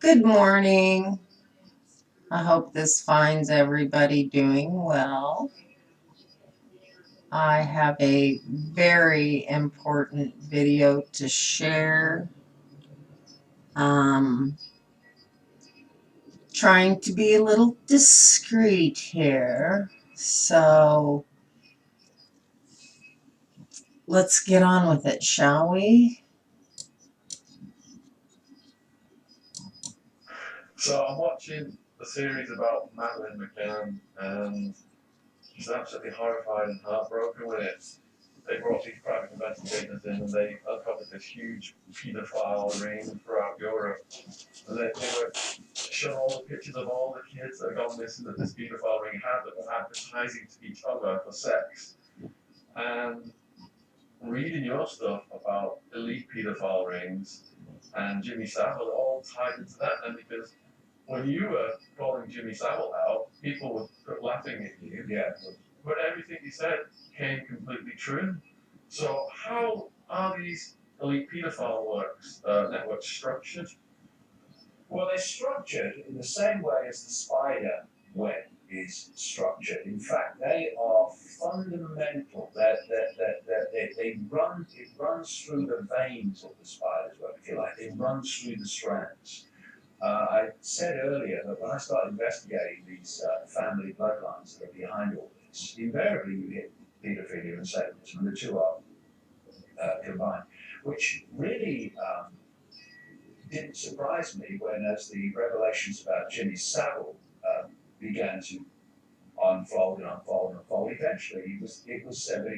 Good morning. I hope this finds everybody doing well. I have a very important video to share. Um, Trying to be a little discreet here. So let's get on with it, shall we? So I'm watching a series about Madeline McCann, and she's absolutely horrified and heartbroken when they brought these private investigators in and they uncovered this huge paedophile ring throughout Europe. And they were showing all the pictures of all the kids that had gone missing that this paedophile ring had that were advertising to each other for sex. And reading your stuff about elite paedophile rings and Jimmy Savile all tied into that, and because when you were calling Jimmy Savile out, people were laughing at you. Yeah. But everything he said came completely true. So how are these elite paedophile networks structured? Well, they're structured in the same way as the spider web is structured. In fact, they are fundamental. They run. It runs through the veins of the spider's web, if you like. It runs through the strands. I said earlier that when I started investigating these family bloodlines that are behind all this, invariably you hit paedophilia and Satanism, and the two are combined, which really didn't surprise me when, as the revelations about Jimmy Savile began to unfold and unfold and unfold, eventually it was said that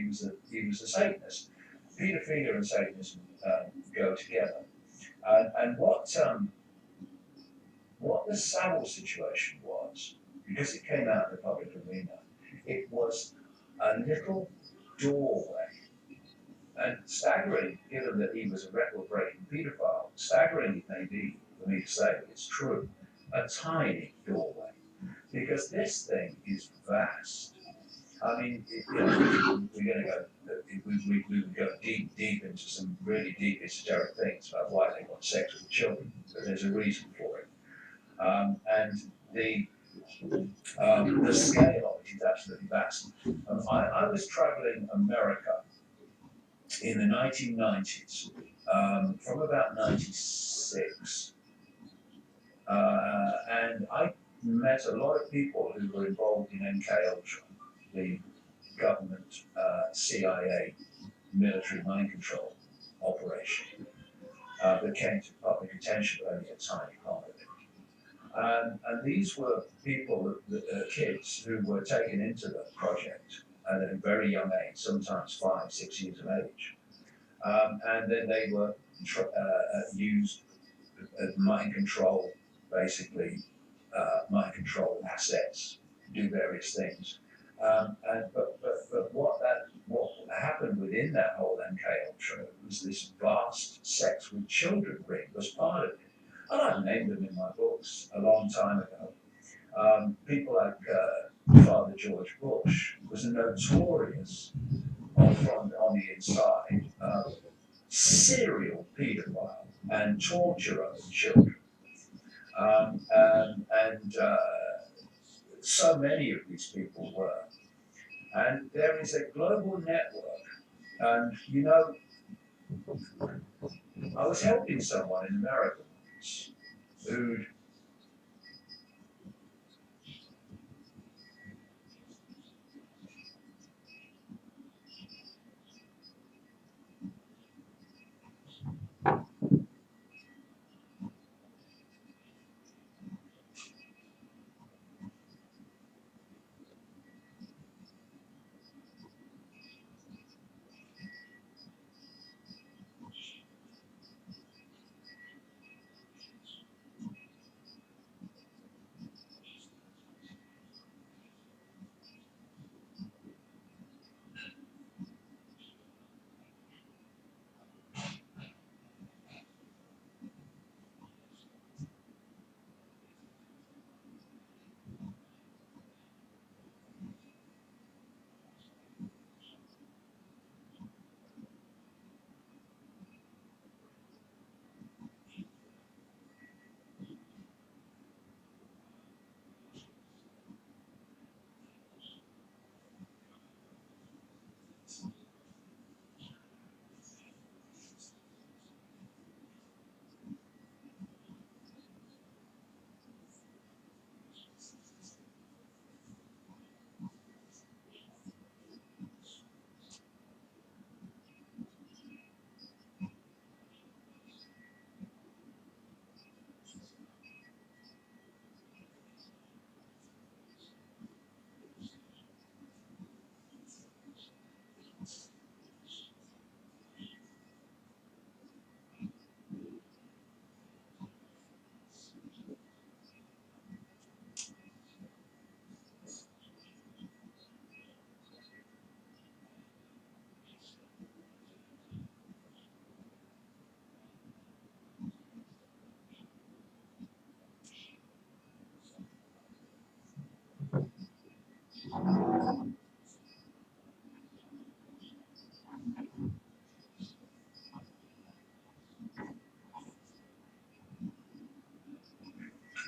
he was a Satanist. Paedophilia and Satanism go together, and what the Savile situation was, because it came out in the public arena, it was a little doorway. And staggering, given that he was a record-breaking paedophile, staggering it may be for me to say, but it's true, a tiny doorway. Because this thing is vast. I mean, we're going to go, we would go deep into some really deep esoteric things about why they want sex with children, but there's a reason for it. And the the scale of it is absolutely vast. I was traveling America in the 1990s, from about 96, and I met a lot of people who were involved in MK Ultra, the government CIA military mind control operation that came to public attention, but only a tiny part of it. And these were people, kids, who were taken into the project at a very young age, sometimes 5, 6 years of age. And then they were used as mind control, basically, mind control assets, do various things. But what happened within that whole MK Ultra was this vast sex with children ring was part of it. And I've named them in my books a long time ago. People like Father George Bush was a notorious, on the inside, serial paedophile and torturer of children. And so many of these people were. And there is a global network. And, you know, I was helping someone in America once who'd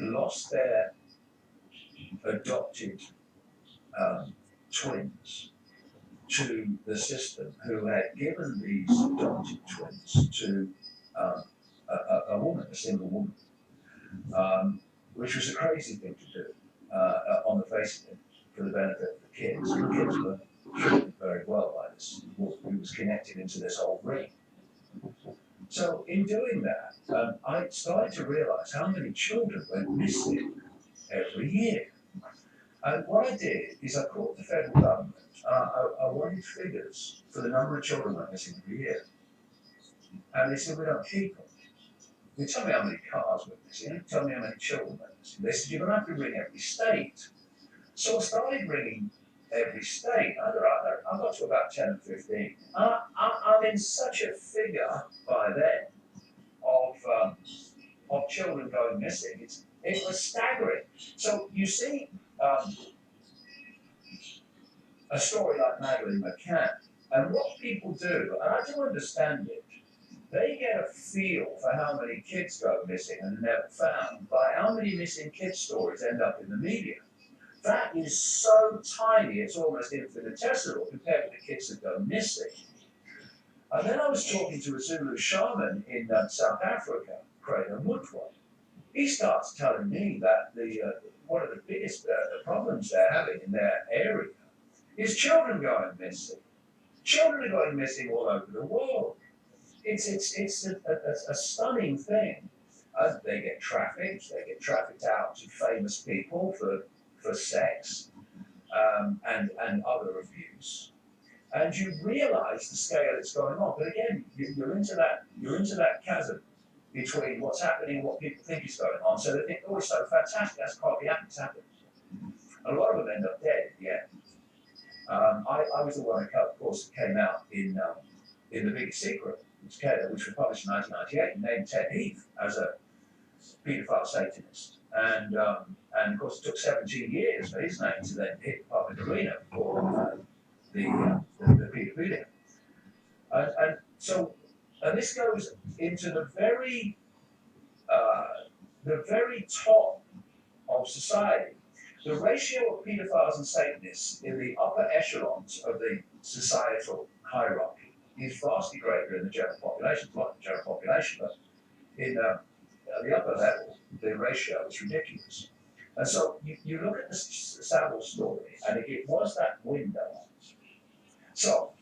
lost their adopted twins to the system, who had given these adopted twins to um, a woman, a single woman, which was a crazy thing to do on the face of it for the benefit of the kids. The kids were treated very well by this woman who was connected into this whole ring. So in doing that, I started to realize how many children went missing every year. And what I did is I called the federal government. I wanted figures for the number of children went missing every year. And they said, we don't keep them. You tell me how many cars went missing. You tell me how many children went missing. They said, you're going to have to ring every state. So I started ringing every state. I got to about 10 or 15. I'm in such a figure by then of children going missing. It was staggering. So you see a story like Madeleine McCann, and what people do, and I do understand it, they get a feel for how many kids go missing and never found by how many missing kids stories end up in the media. That is so tiny, it's almost infinitesimal compared to the kids that go missing. And then I was talking to a Zulu shaman in South Africa, Whatcha. He starts telling me that one of the biggest problems they're having in their area is children going missing. Children are going missing all over the world. It's a stunning thing. They get trafficked. They get trafficked out to famous people for sex and other abuse. And you realise the scale that's going on. But again, you're into that chasm between what's happening and what people think is going on. So they think, oh, it's so fantastic. That's can't be happening. It's happening. A lot of them end up dead at the end. I was the one, of course, that came out in The Biggest Secret, which was published in 1998, and named Ted Heath as a paedophile Satanist. And of course, it took 17 years for his name to then hit the public arena for the paedophilia. And so, and this goes into the very top of society. The ratio of paedophiles and Satanists in the upper echelons of the societal hierarchy is vastly greater in the general population. It's not the general population, but in the upper level, the ratio is ridiculous. And so you look at the Savile story, and it was that window. So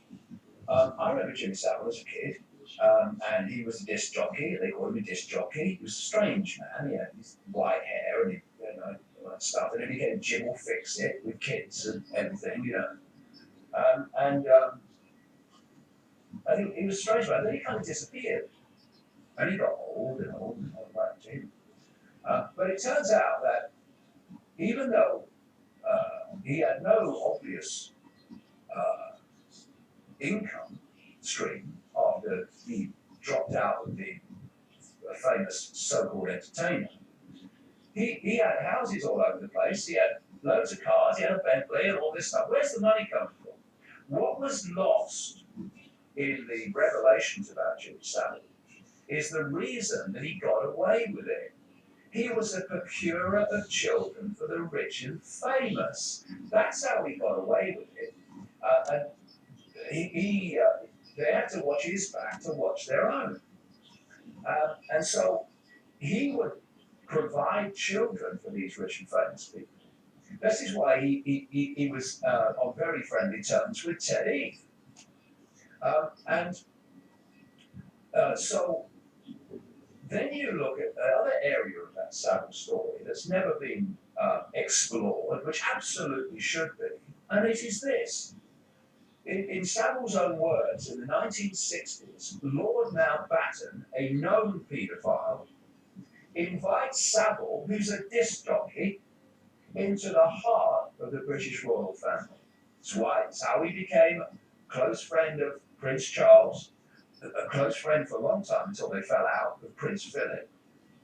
I remember Jimmy Savile as a kid, and he was a disc jockey. They called him a disc jockey. He was a strange man. He had his white hair and stuff, and then he became Jim will fix it with kids and everything, and he was a strange man. Then he kind of disappeared, and he got old and old and old like Jim. But it turns out that even though he had no obvious income stream after he dropped out of the famous so-called entertainer, he had houses all over the place. He had loads of cars. He had a Bentley and all this stuff. Where's the money coming from? What was lost in the revelations about Jimmy Savile is the reason that he got away with it. He was a procurer of children for the rich and famous. That's how he got away with it. And they had to watch his back to watch their own. And so he would provide children for these rich and famous people. This is why he was on very friendly terms with Ted Heath. So then you look at the other area of that Savile story that's never been explored, which absolutely should be, and it is this. In Savile's own words, in the 1960s, Lord Mountbatten, a known paedophile, invites Savile, who's a disc jockey, into the heart of the British royal family. That's why it's how he became a close friend of Prince Charles, a close friend for a long time until they fell out with Prince Philip,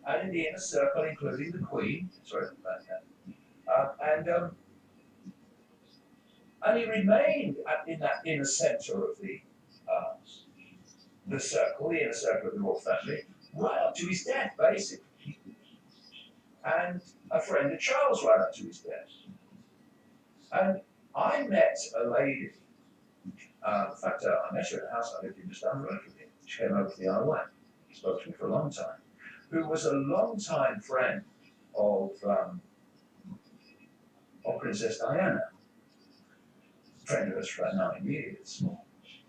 and in the inner circle, including the Queen. Sorry about that. And he remained in that inner centre of the circle, the inner circle of the royal family, right up to his death, basically. and a friend of Charles right up to his death. And I met a lady, in fact, I met her at a house I lived in just down the road from him. She came over to the Isle of Wight, spoke to me for a long time, who was a long-time friend of, um, of Princess Diana, friend of hers for about 9 years.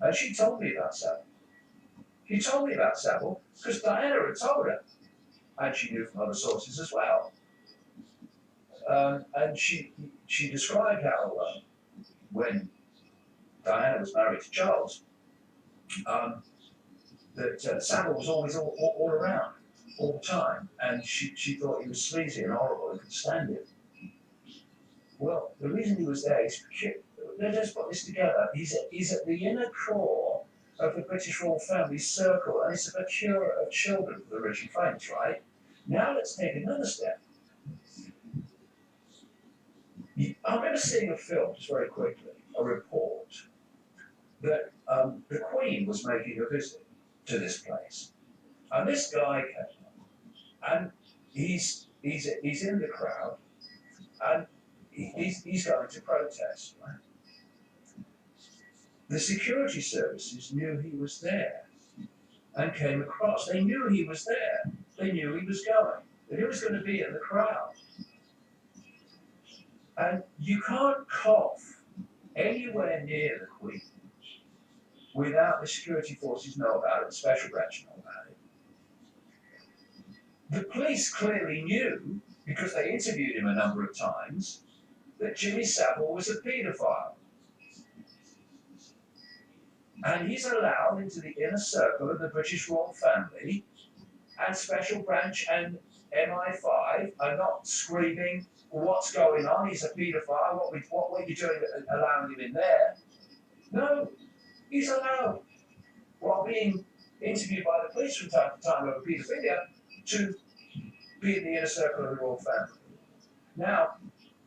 And she told me about Savile. She told me about Savile because Diana had told her, and she knew from other sources as well. And she described how when Diana was married to Charles, um, that Savile was always all around, all the time, and she thought he was sleazy and horrible and could stand it. Well, the reason he was there is let's put this together. He's at the inner core of the British royal family circle, and it's a procurer of children for the rich and famous, right? Now let's take another step. I remember seeing a film, just very quickly, a report that the Queen was making a visit to this place, and this guy came up, and he's in the crowd, and he's going to protest. Right? The security services knew he was there and came across. They knew he was there. They knew he was going. They knew he was going to be in the crowd. And you can't cough anywhere near the Queen without the security forces know about it, the special branch know about it. The police clearly knew, because they interviewed him a number of times, that Jimmy Savile was a paedophile. And he's allowed into the inner circle of the British royal family, and special branch and MI5 are not screaming, what's going on? He's a paedophile. What were you doing allowing him in there? No, he's allowed, while being interviewed by the police from time to time over paedophilia, to be in the inner circle of the royal family. Now,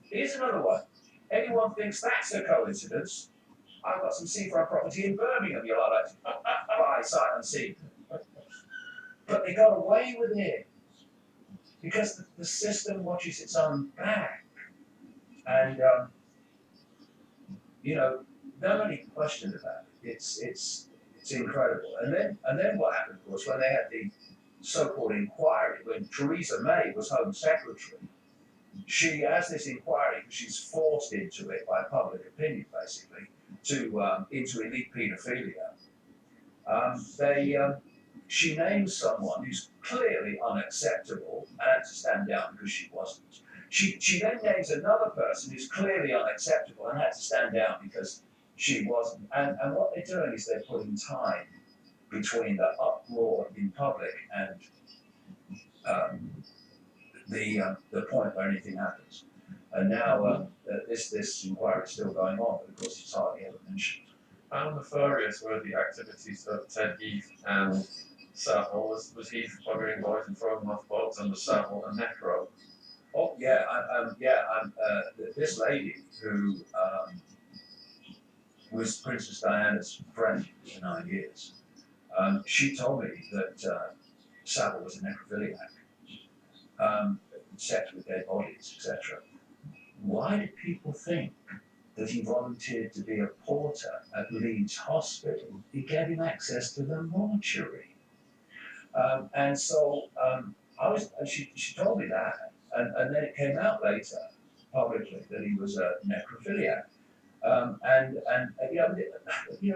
here's another one. Anyone thinks that's a coincidence? I've got some seafront property in Birmingham you'll have to buy sight unseen. But they got away with it because the system watches its own back. And, nobody questioned about it. It's incredible. And then what happened, of course, when they had the so-called inquiry, when Theresa May was Home Secretary, she has this inquiry because she's forced into it by public opinion, basically, into elite paedophilia. She names someone who's clearly unacceptable and had to stand down because she wasn't. She then names another person who's clearly unacceptable and had to stand down because she wasn't. And what they're doing is they're putting time between the uproar in public and the point where anything happens. And now this inquiry is still going on, but of course it's hardly ever mentioned. How nefarious were the activities of Ted Heath and Savile? Was Heath buggering boys and throwing them off boats, and was Savile a necro? Oh yeah, this lady who was Princess Diana's friend for 9 years, she told me that Savile was a necrophiliac, sex with dead bodies, etc. Why did people think that he volunteered to be a porter at Leeds Hospital? He gave him access to the mortuary. And so she told me that, and then it came out later publicly that he was a necrophiliac.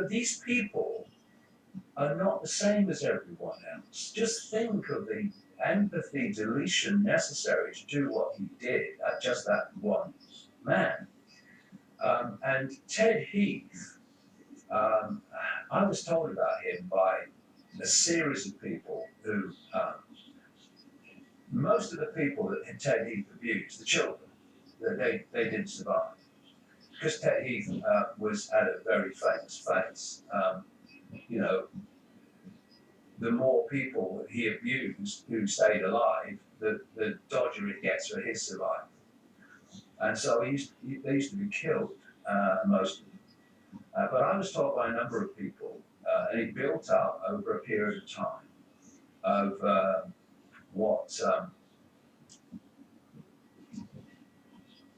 These people are not the same as everyone else. Just think of the empathy deletion necessary to do what he did at just that one man. And Ted Heath, I was told about him by a series of people who, most of the people that Ted Heath abused, the children, they didn't survive. Because Ted Heath had a very famous face. The more people that he abused who stayed alive, the dodgier it gets for his survival. And so they used to be killed, most of them. But I was told by a number of people, and it built up over a period of time, of what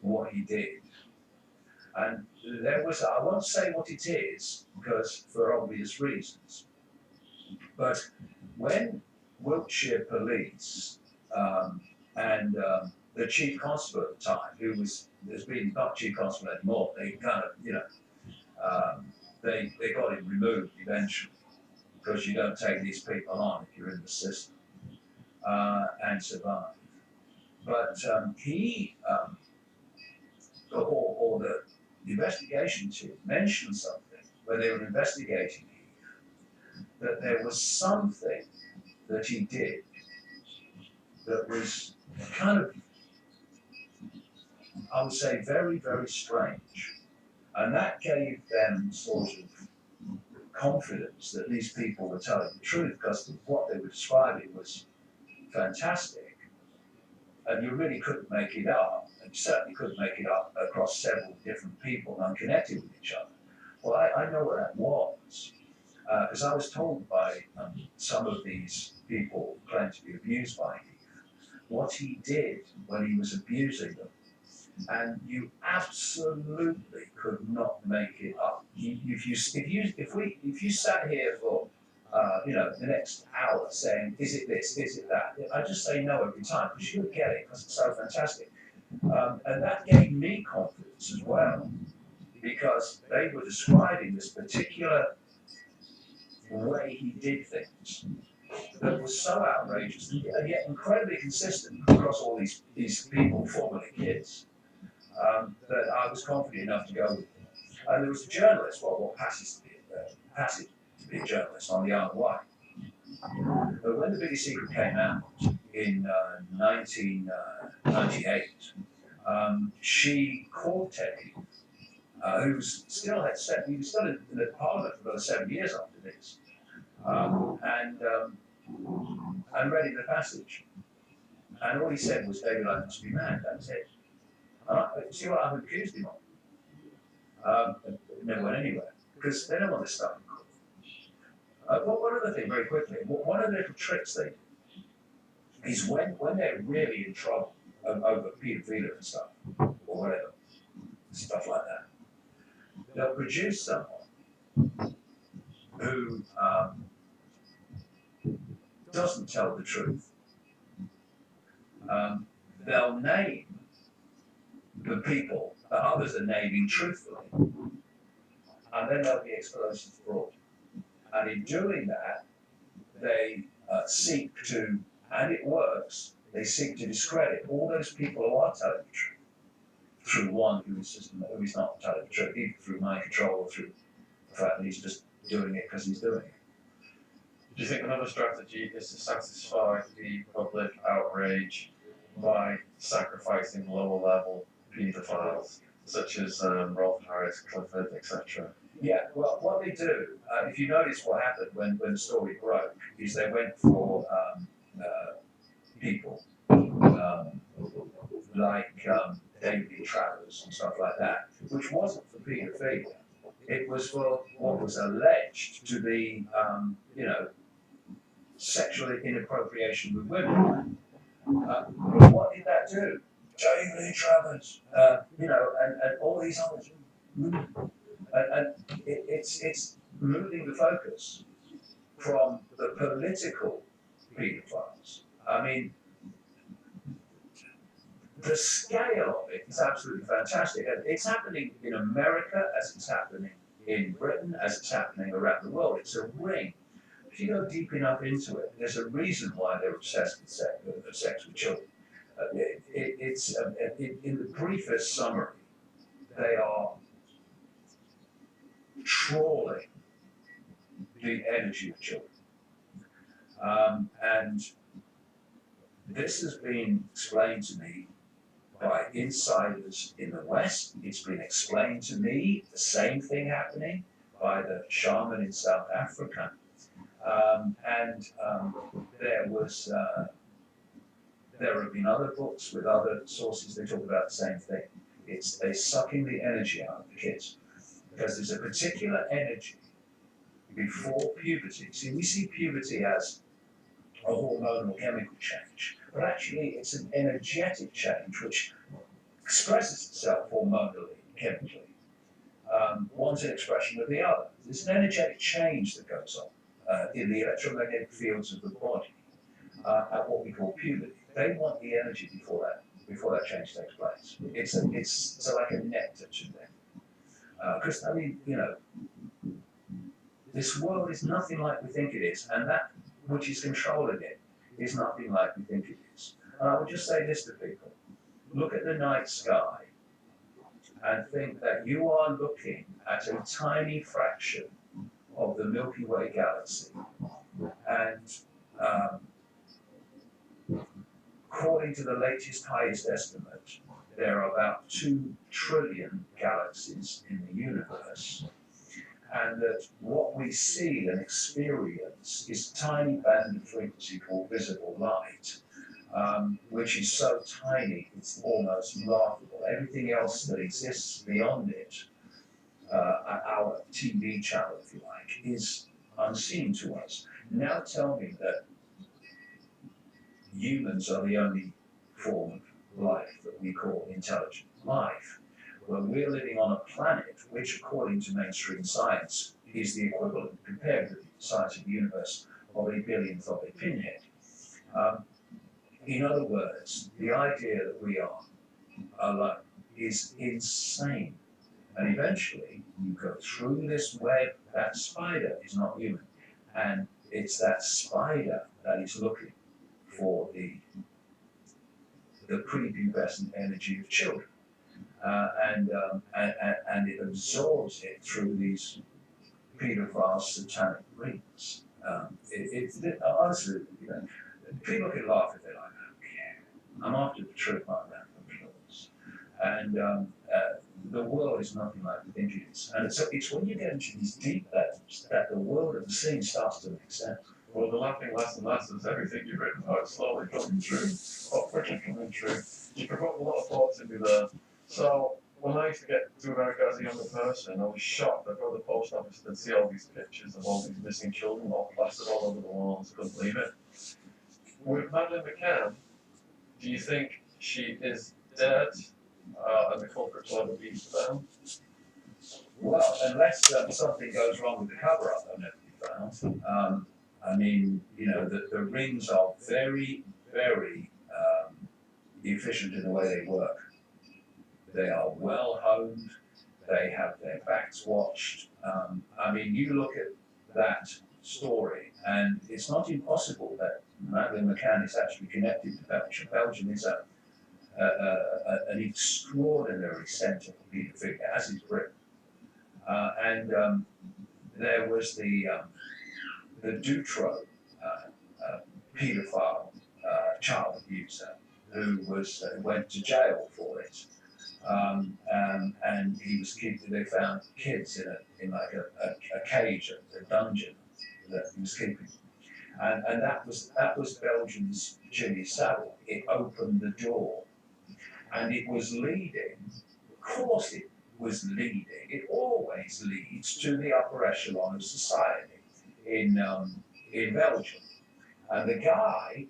what he did. And there was, I won't say what it is, because for obvious reasons, but when Wiltshire Police um, and the chief constable at the time, who has been not chief constable anymore, they kind of, they got him removed eventually because you don't take these people on if you're in the system and survive. But he or the investigation team mentioned something when they were investigating him, that there was something that he did that was kind of, I would say, very, very strange. And that gave them sort of confidence that these people were telling the truth because what they were describing was fantastic. And you really couldn't make it up. And you certainly couldn't make it up across several different people unconnected with each other. Well, I know what that was. Because I was told by some of these people who claimed to be abused by him what he did when he was abusing them, and you absolutely could not make it up. If you sat here for the next hour saying, is it this, is it that? I just say no every time because you would get it because it's so fantastic. And that gave me confidence as well because they were describing this particular way he did things that was so outrageous and yet incredibly consistent across all these people, formerly kids, that I was confident enough to go with it. And there was a journalist, what passes to be a journalist on the Isle of Wight. But when the Biggie Secret came out in 1998, she called Teddy, who was still he was still in the Parliament for about 7 years after this, and read him the passage. And all he said was, David, I must be mad. That was it. See what I've accused him of? It never went anywhere because they don't want this stuff in court. One other thing, very quickly, one of the little tricks they do is when they're really in trouble over paedophilia and stuff, or whatever, stuff like that, they'll produce someone who doesn't tell the truth. They'll name the people that others are naming truthfully, and then there'll be exposed as fraud. And in doing that, they seek to, and it works, they seek to discredit all those people who are telling the truth through one who is not telling the truth, either through mind control or through the fact that he's just doing it because he's doing it. Do you think another strategy is to satisfy the public outrage by sacrificing lower level paedophiles, such as Rolf Harris, Clifford, etc.? Yeah, well, what they do, if you notice what happened when the story broke, is they went for people like David Lee Travers and stuff like that, which wasn't for paedophilia. It was for what was alleged to be, sexual inappropriation with women. What did that do? David Lee Travers, and all these others. And it's moving the focus from the political paedophiles. I mean, the scale of it is absolutely fantastic. And it's happening in America as it's happening in Britain, as it's happening around the world. It's a ring. If you go deep enough into it, there's a reason why they're obsessed with sex with children. In the briefest summary, they are trawling the energy of children. And this has been explained to me by insiders in the West. It's been explained to me, the same thing happening, by the shaman in South Africa. There have been other books with other sources, they talk about the same thing. They're sucking the energy out of the kids because there's a particular energy before puberty. See, we see puberty as a hormonal chemical change, but actually it's an energetic change which expresses itself hormonally, chemically. One's an expression of the other. There's an energetic change that goes on in the electromagnetic fields of the body at what we call puberty. They want the energy before that change takes place. It's like a nectar to them. Because I mean, this world is nothing like we think it is, and that which is controlling it is nothing like we think it is. And I would just say this to people: look at the night sky and think that you are looking at a tiny fraction of the Milky Way galaxy. And um, according to the latest highest estimate, there are about 2 trillion galaxies in the universe. And that what we see and experience is a tiny band of frequency called visible light, which is so tiny it's almost laughable. Everything else that exists beyond it, our TV channel, if you like, is unseen to us. Now tell me that humans are the only form of life that we call intelligent life. Well, we're living on a planet which, according to mainstream science, is the equivalent, compared with the size of the universe, of a billionth of a pinhead. Um, in other words, the idea that we are alone is insane. And eventually, you go through this web. That spider is not human, and it's that spider that is looking for the prepubescent energy of children, and it absorbs it through these paedophile satanic rings. Honestly, people can laugh if they like. I don't care. I'm after the truth, not that applause. And the world is nothing like we think it is. And it's when you get into these deep levels that the world of the scene starts to make sense. Well, the laughing less and less as everything you've written about slowly coming true, or quickly coming true. You provoked a lot of thoughts in me there. So, when I used to get to America as a younger person, I was shocked. I'd go to the post office and see all these pictures of all these missing children, all plastered all over the walls. Couldn't believe it. With Madeleine McCann, do you think she is dead and the culprits will ever be found? Well, unless something goes wrong with the cover up, they'll never be found. I mean, the rings are very, very efficient in the way they work. They are well honed. They have their backs watched. I mean, you look at that story, and it's not impossible that Madeleine McCann is actually connected to Belgium. Belgium is an extraordinary centre for paedophilia, as is Britain. And there was the Dutro paedophile child abuser who went to jail for it. And he was keeping. They found kids in like a cage, a dungeon that he was keeping. And that was Belgium's Jimmy Savile. It opened the door, and it was leading. Of course, it was leading. It always leads to the upper echelon of society in Belgium. And the guy,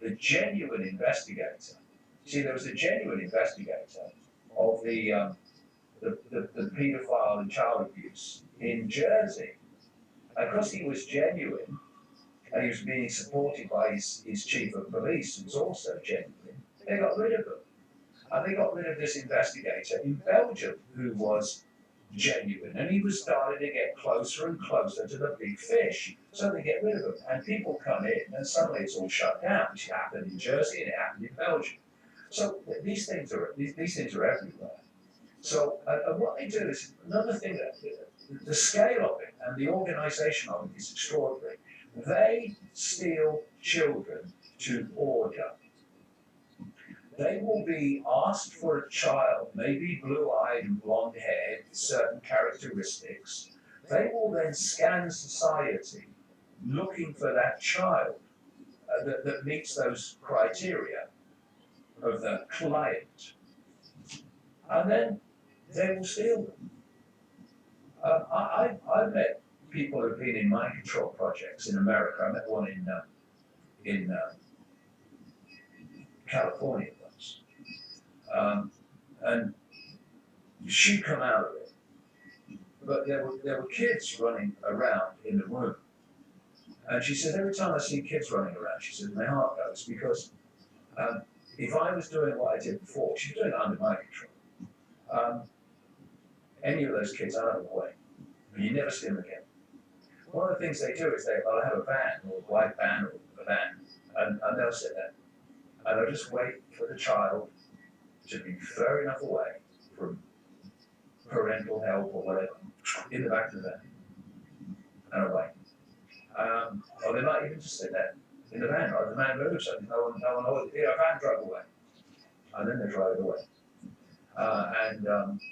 the genuine investigator. See, there was a genuine investigator of the paedophile and child abuse in Jersey. And because he was genuine and he was being supported by his chief of police, who was also genuine, they got rid of him. And they got rid of this investigator in Belgium who was genuine. And he was starting to get closer and closer to the big fish. So they get rid of him. And people come in and suddenly it's all shut down, which happened in Jersey and it happened in Belgium. So these things are everywhere. So what they do is another thing that the scale of it and the organisation of it is extraordinary. They steal children to order. They will be asked for a child, maybe blue-eyed and blonde-haired, with certain characteristics. They will then scan society looking for that child that meets those criteria of the client. And then they will steal them. I've met people who've been in mind control projects in America. I met one in California once. and she'd come out of it. But there were kids running around in the room. And she said, every time I see kids running around, she said, my heart goes, because um, if I was doing what I did before, she was doing it under my control. Um, any of those kids out of the way, and you never see them again. One of the things they do is they'll have a van, or a white van, or a van, and they'll sit there, and they'll just wait for the child to be far enough away from parental help or whatever, in the back of the van, and away. Or they might even just sit there in the van, right? The van moves, and no one knows, yeah, van drove away. And then they drive away. And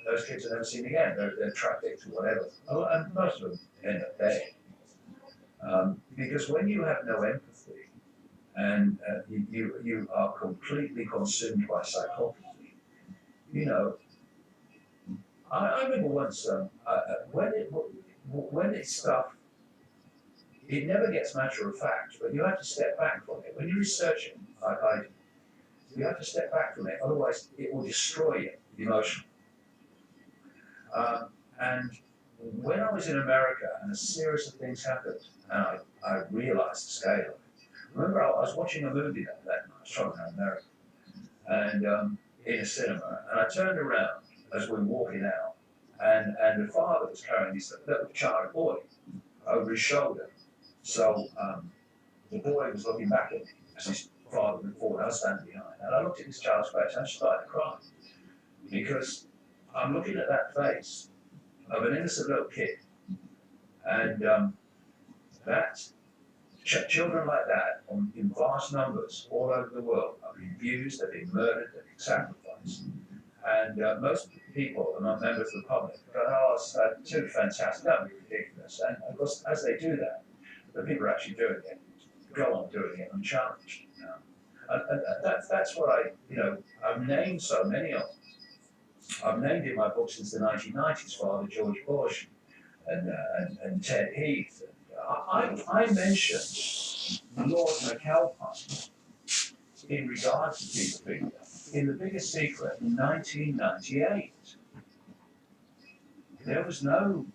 those kids are never seen again. They're trafficked or whatever. And most of them end up dead. Because when you have no empathy and you are completely consumed by psychopathy, you know, I remember once when it's stuff, it never gets matter of fact, but you have to step back from it. When you're researching, you have to step back from it, otherwise it will destroy you emotionally. And when I was in America and a series of things happened, and I realized the scale of it. Remember, I was watching a movie that night, I was traveling around America, and in a cinema, and I turned around as we were walking out, and the father was carrying this little child boy over his shoulder. So the boy was looking back at me as his father went forward. I was standing behind, and I looked at this child's face and I started to cry because I'm looking at that face of an innocent little kid, and that children like that, in vast numbers all over the world, are being abused, they're being murdered, they're being sacrificed, and most people, among members of the public, go, "Oh, it's too fantastic, that'd be ridiculous." And of course, as they do that, the people are actually doing it go on doing it unchallenged. And that's what I've named so many of them. I've named in my book since the 1990s, Father George Bush and Ted Heath. I mentioned Lord McAlpine in regards to paedophilia in The Biggest Secret in 1998. There was no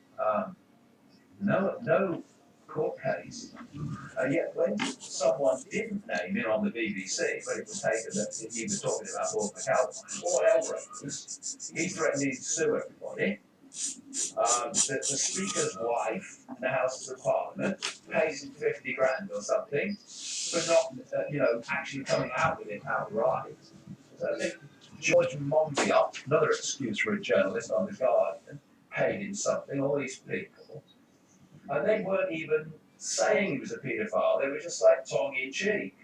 court case. Yet when someone didn't name him on the BBC, but it was taken that he was talking about Lord McAlpine, or hell breakers, he threatened to sue everybody. The Speaker's wife in the House of Parliament pays him 50 grand or something for not, actually coming out with it outright. So I think George Monbiot, another excuse for a journalist on The Guardian, paid him something, all these people. And they weren't even saying he was a paedophile. They were just like tongue in cheek,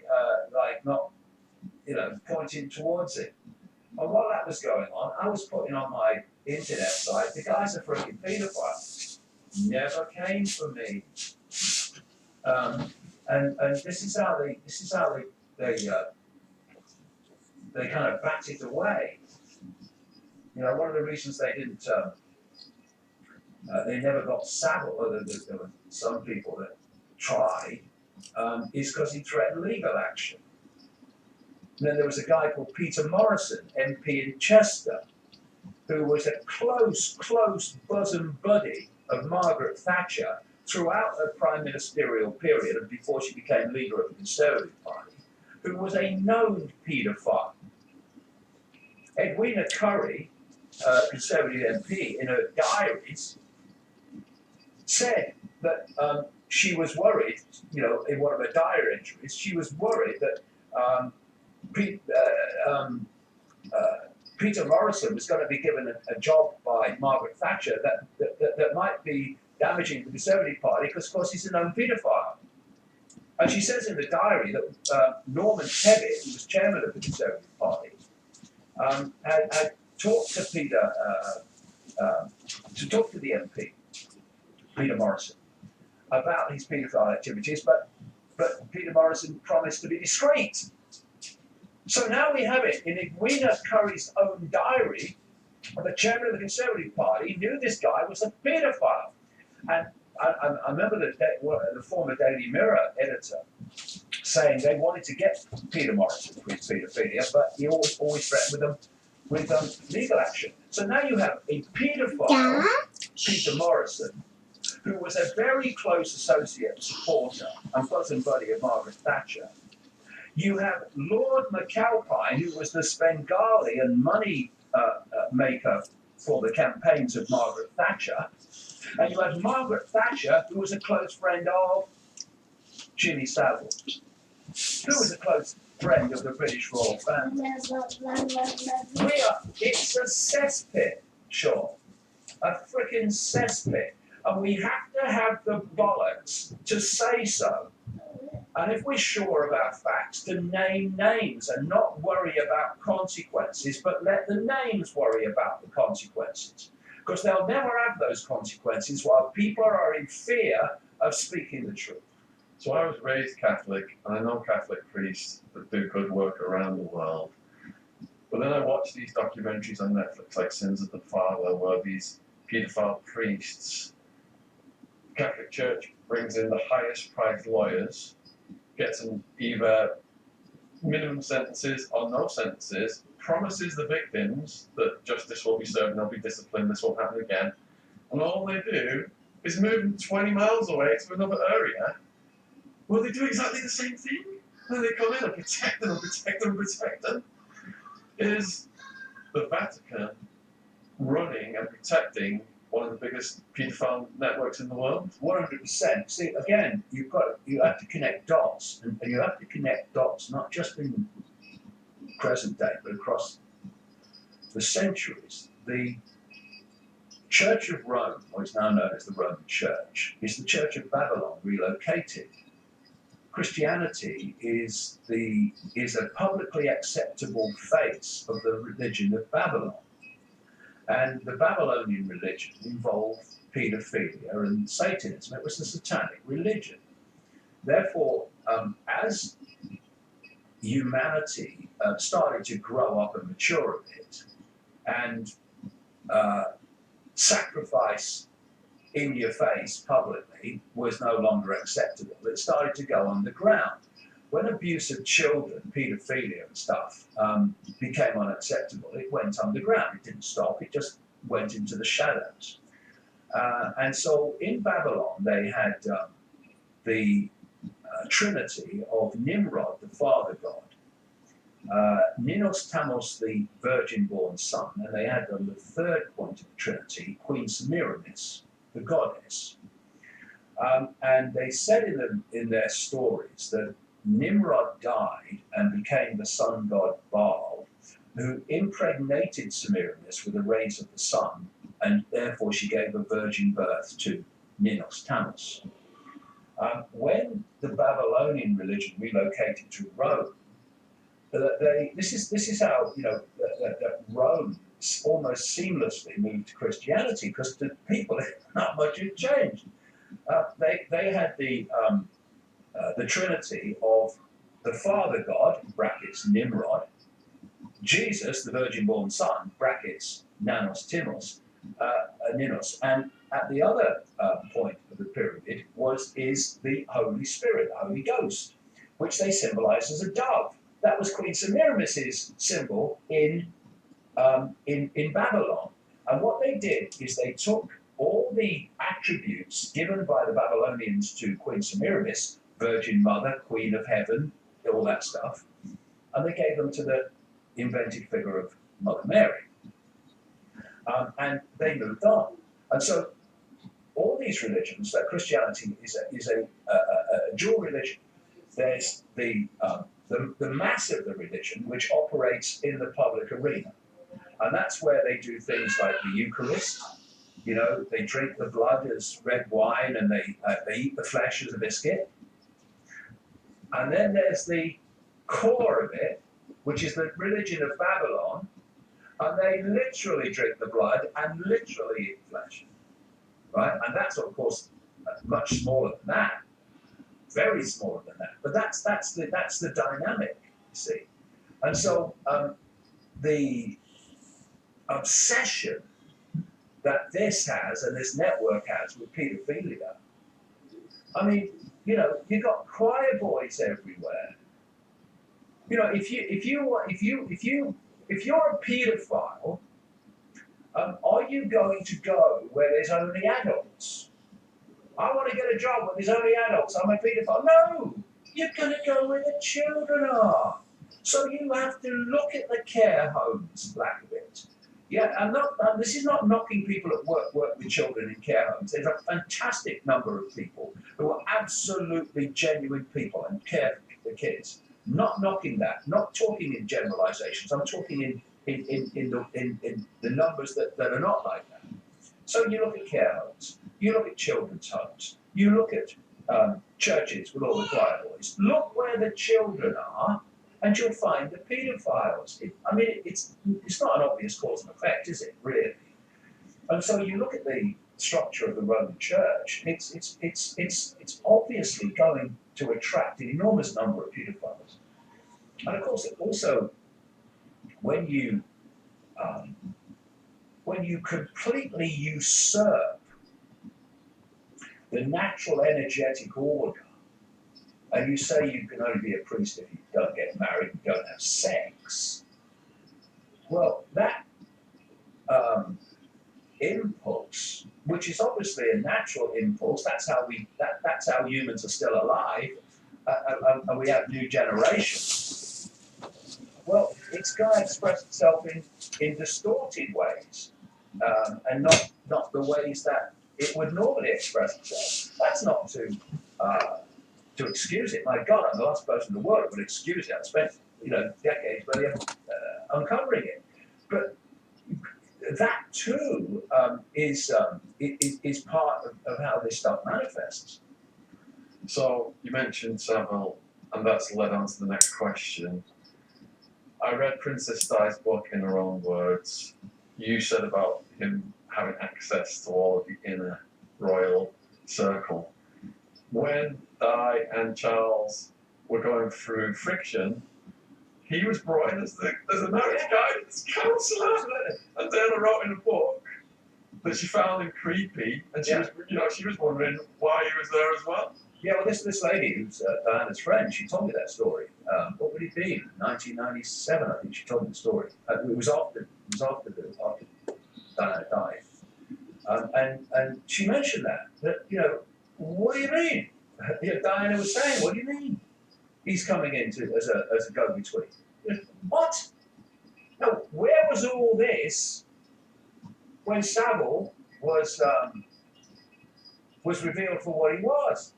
like not, pointing towards it. And while that was going on, I was putting on my internet site, the guy's a freaking paedophile. Never came for me. And this is how they kind of backed it away. One of the reasons they didn't, they never got saddled, or there were some people that tried, is because he threatened legal action. And then there was a guy called Peter Morrison, MP in Chester, who was a close bosom buddy of Margaret Thatcher throughout her prime ministerial period and before she became leader of the Conservative Party, who was a known paedophile. Edwina Currie, Conservative MP, in her diaries, said that she was worried, in one of her diary entries, she was worried that Peter Morrison was going to be given a job by Margaret Thatcher that might be damaging to the Conservative Party because, of course, he's a known paedophile. And she says in the diary that Norman Tebbit, who was chairman of the Conservative Party, had talked to talk to the MP, Peter Morrison, about his paedophile activities, but Peter Morrison promised to be discreet. So now we have it in Edwina Currie's own diary. The chairman of the Conservative Party knew this guy was a paedophile. And I remember the former Daily Mirror editor saying they wanted to get Peter Morrison for his paedophilia, but he always threatened with them with legal action. So now you have a paedophile, Peter Morrison, who was a very close associate supporter and bosom buddy of Margaret Thatcher. You have Lord McAlpine, who was the Svengali and money maker for the campaigns of Margaret Thatcher. And you have Margaret Thatcher, who was a close friend of Jimmy Savile, who was a close friend of the British royal family. It's a cesspit, Shaun. A freaking cesspit. And we have to have the bollocks to say so. And if we're sure about facts, to name names and not worry about consequences, but let the names worry about the consequences. Because they'll never have those consequences while people are in fear of speaking the truth. So I was raised Catholic, and I know Catholic priests that do good work around the world. But then I watch these documentaries on Netflix, like Sins of the Father, where these paedophile priests, Catholic Church brings in the highest priced lawyers, gets them either minimum sentences or no sentences, promises the victims that justice will be served and they'll be disciplined, this won't happen again. And all they do is move them 20 miles away to another area where they do exactly the same thing. And they come in and protect them and protect them and protect them. Is the Vatican running and protecting one of the biggest paedophile networks in the world? 100%. See, again, you have to connect dots, and you have to connect dots not just in present day, but across the centuries. The Church of Rome, or it's now known as the Roman Church, is the Church of Babylon relocated. Christianity is a publicly acceptable face of the religion of Babylon. And the Babylonian religion involved paedophilia and Satanism. It was a satanic religion. Therefore, as humanity started to grow up and mature a bit, and sacrifice in your face publicly was no longer acceptable, it started to go underground. When abuse of children, paedophilia and stuff, became unacceptable, it went underground. It didn't stop, it just went into the shadows. And so in Babylon, they had the trinity of Nimrod, the father god, Ninos Tamos, the virgin-born son, and they had on the third point of the trinity, Queen Semiramis, the goddess. And they said in their stories that Nimrod died and became the sun god Baal, who impregnated Semiramis with the rays of the sun, and therefore she gave a virgin birth to Ninos Tamos. When the Babylonian religion relocated to Rome, this is how that Rome almost seamlessly moved to Christianity, because the people not much had changed. They had the trinity of the Father God (brackets Nimrod), Jesus, the virgin-born Son (brackets Nanos Timos, Ninos), and at the other point of the pyramid is the Holy Spirit, the Holy Ghost, which they symbolise as a dove. That was Queen Semiramis' symbol in Babylon. And what they did is they took all the attributes given by the Babylonians to Queen Semiramis, Virgin Mother, Queen of Heaven, all that stuff, and they gave them to the invented figure of Mother Mary. And they moved on. And so all these religions, that Christianity is a dual religion. There's the mass of the religion, which operates in the public arena. And that's where they do things like the Eucharist. They drink the blood as red wine, and they eat the flesh as a biscuit. And then there's the core of it, which is the religion of Babylon, and they literally drink the blood and literally eat flesh. Right? And that's, of course, much smaller than that. Very smaller than that. But that's the dynamic, you see. And so the obsession that this has and this network has with paedophilia. I mean, you've got choir boys everywhere. If you if you're a paedophile, are you going to go where there's only adults? I want to get a job where there's only adults. I'm a paedophile. No, you're going to go where the children are. So you have to look at the care homes, black of it. Yeah, this is not knocking people at work with children in care homes. There's a fantastic number of people who are absolutely genuine people and care for the kids. Not knocking that, not talking in generalizations. I'm talking in the numbers that are not like that. So you look at care homes, you look at children's homes, you look at churches with all the choir boys. Look where the children are, and you'll find the paedophiles. It's not an obvious cause and effect, is it? Really? And so you look at the structure of the Roman Church. It's obviously going to attract an enormous number of paedophiles. And of course, also when you um, completely usurp the natural energetic order, and you say you can only be a priest if you don't get married and don't have sex, well, that impulse, which is obviously a natural impulse, that's how humans are still alive, and we have new generations. Well, it's going to express itself in distorted ways, and not the ways that it would normally express itself. That's not to excuse it. My God, I'm the last person in the world who would excuse it. I've spent decades uncovering it, but that too is part of how this stuff manifests. So you mentioned Savile, and that's led on to the next question. I read Princess Di's book in her own words. You said about him having access to all of the inner royal circle. When Di and Charles were going through friction, he was brought in as a marriage guidance counsellor. And Dana wrote in a book that she found him creepy, and she was wondering why he was there as well. Yeah, well, this lady who's Diana's friend, she told me that story. What would it be? 1997, I think she told me the story. It was after Diana died, and she mentioned that what do you mean? Diana was saying, what do you mean? He's coming in as a go-between. What? Now, where was all this when Savile was revealed for what he was?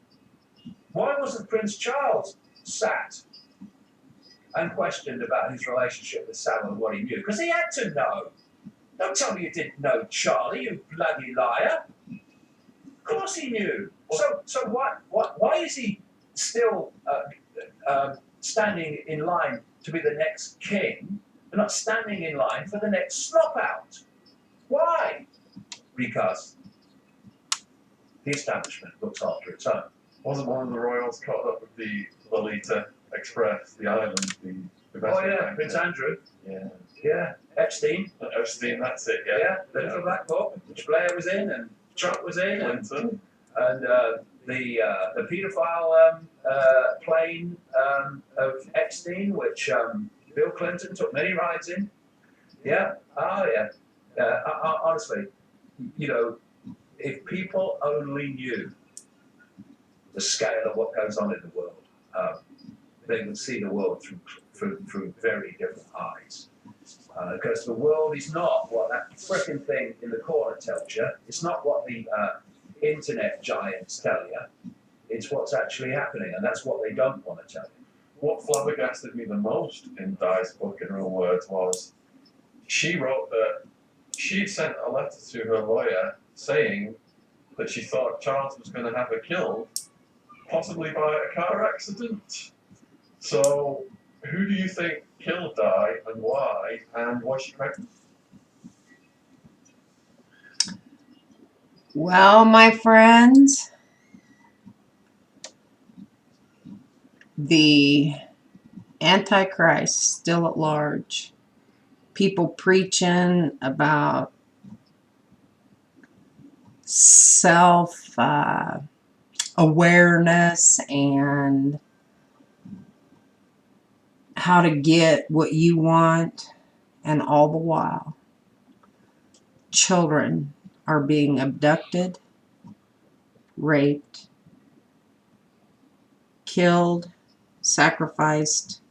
Why wasn't Prince Charles sat and questioned about his relationship with Savile and what he knew? Because he had to know. Don't tell me you didn't know, Charlie, you bloody liar. Of course he knew. So why is he still standing in line to be the next king and not standing in line for the next slop out? Why? Because the establishment looks after its own. Wasn't one of the royals caught up with the Lolita Express, the island, the Prince Andrew. Yeah. Yeah, Epstein. Epstein, that's it, yeah. Yeah, the little black book, which Blair was in and Trump was in. Clinton. And the paedophile plane of Epstein, which Bill Clinton took many rides in. Yeah, honestly, if people only knew the scale of what goes on in the world, they would see the world through very different eyes. Because the world is not what that frickin' thing in the corner tells you. It's not what the internet giants tell you. It's what's actually happening, and that's what they don't want to tell you. What flabbergasted me the most in Di's book, in her own words, was she wrote that she'd sent a letter to her lawyer saying that she thought Charles was going to have her killed, possibly by a car accident. So, who do you think killed Di and why? And was she pregnant? Well, my friends, the Antichrist still at large. People preaching about self awareness and how to get what you want. And all the while, children are being abducted, raped, killed, sacrificed,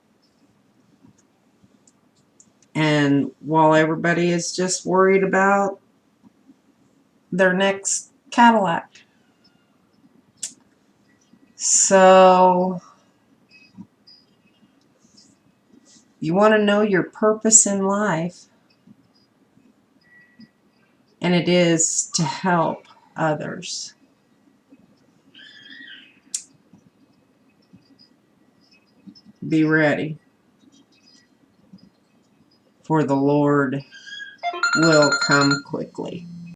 and while everybody is just worried about their next Cadillac. So, you want to know your purpose in life, and it is to help others. Be ready, for the Lord will come quickly.